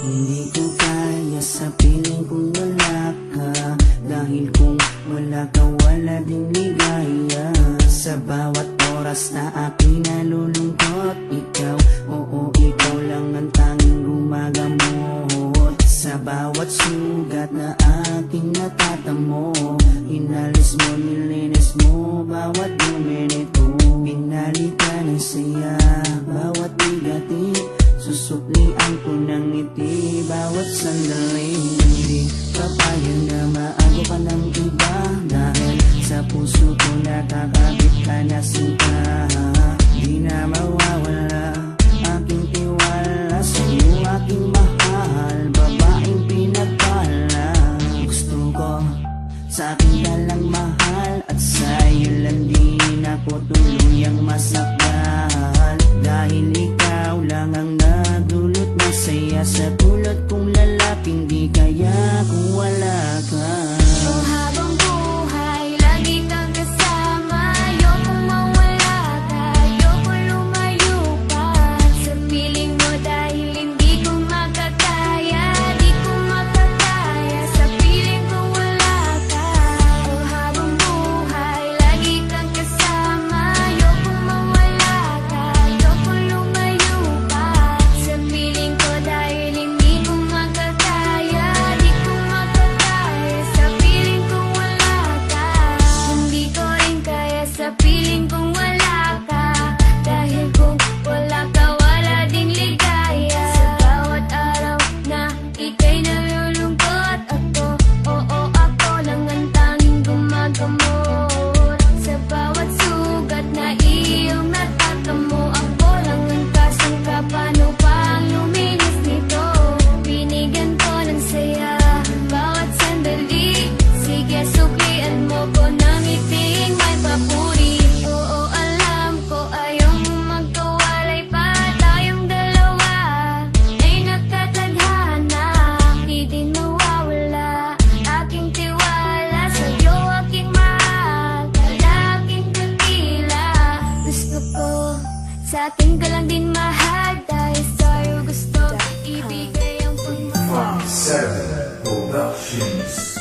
Hindi ko kaya sa piling kung wala ka, dahil kung wala ka wala din ligaya. Sa bawat oras na aking nalulungkot, ikaw, oo ikaw lang ang tanging gumagamot. Sa bawat sugat na aking natatamo, inalis mo, nilinis mo bawat dumi nito. Pinalitan ng saya bawat bigatin, susuklian ko ng ngiti bawat sandali. Hindi papayag na maago ka ng iba, dahil sa puso ko nakakabit ka na sinta. Di na mawawala aking tiwala sa'yo, aking mahal, babaeng pinagpala. Gusto ko sa akin ka lang mahal, at sa'yo lang din ako tuluyang masakal. Dahil ikaw lang ang nagdulot ng saya sa tulad kong lalaping, di kaya kung wala ka. Oh, habang buhay, lagi kang kasama. Ayokong mawala ka, ayokong lumayo pa sa piling mo, dahil hindi ko makakaya, di ko makakaya sa piling ko wala ka. Oh, habang buhay, lagi kang kasama. Ayokong mawala ka, ayokong lumayo pa sa piling ko, dahil hindi ko makakaya, di ko makakaya sa piling ko wala ka. Hindi ko rin kaya sa piling kong wala ka, dahil kung wala ka wala din ligaya. Sa bawat araw na ika'y nalulungkot, ako, oo ako lang ang tanging gumagamot. Sa bawat sugat na iyong natatamo, ako lang ang kasangka, paano pang luminis nito. Binigyan ko ng saya bawat sandali, sige suklian mo ko ng iting may papuri. Oo alam ko ayaw mo magkawalay pa, tayong dalawa ay nakatadhana. Di din mawawala aking tiwala sa'yo, aking mahal, aking dakila. Gusto ko sa akin ka lang din mahal, dahil sa'yo gusto ibigay ang pagmamahal. 7 Productions.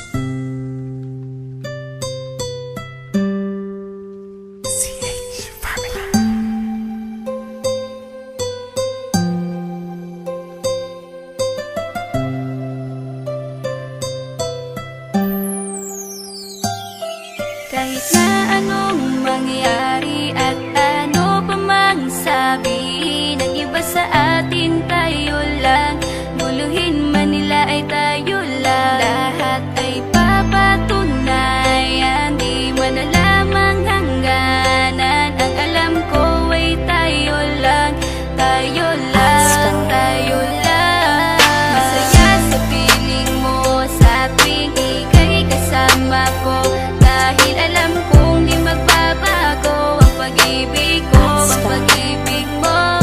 Kahit na anong mangyari at ano pa mang sabihin ng iba sa atin, tayo lang. Guluhin man nila ay tayo lang. Lahat ay papatunayan, di man alamang hangganan. Ang alam ko ay tayo lang, tayo lang, tayo lang. Masaya sa piling mo sa tuwing ika'y kasama ko, dahil alam kong di magbabago ang pag-ibig ko, ang pag-ibig mo.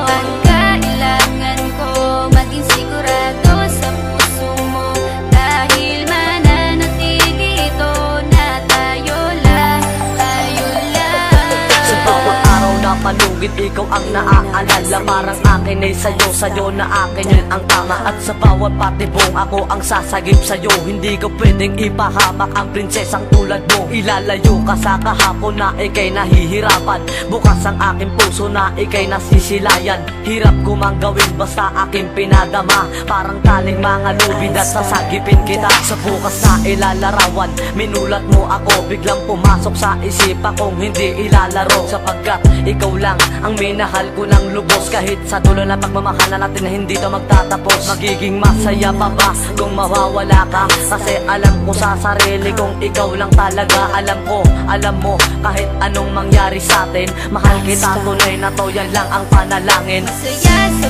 Ang kailangan ko maging sigurado sa puso mo, dahil mananatili ito na tayo lang, tayo lang. Sa bawat araw na palugit, ikaw ang naaalala. Parang akin ay sa'yo, sa'yo na akin yun ang tama. At sa bawat patibong, ako ang sasagip sa'yo. Hindi ko pwedeng ipahamak ang prinsesang tulad mo. Ilalayo ka sa kahapon na ika'y nahihirapan. Bukas ang aking puso na ika'y nasisilayan. Hirap ko mang gawin basta aking pinadama. Parang taling mga lubid at sasagipin kita. Sa bukas na ilalarawan, minulat mo ako. Biglang pumasok sa isipa kong hindi ilalaro, sapagkat ikaw lang ang minahal ko ng lubos. Kahit sa dulo na pagmamahalan natin na hindi to magtatapos. Magiging masaya pa ba kung mawawala ka? Kasi alam ko sa sarili kong ikaw lang talaga. Alam ko, alam mo, kahit anong mangyari sa atin, mahal kita tunay na to, yan lang ang panalangin. Masaya sa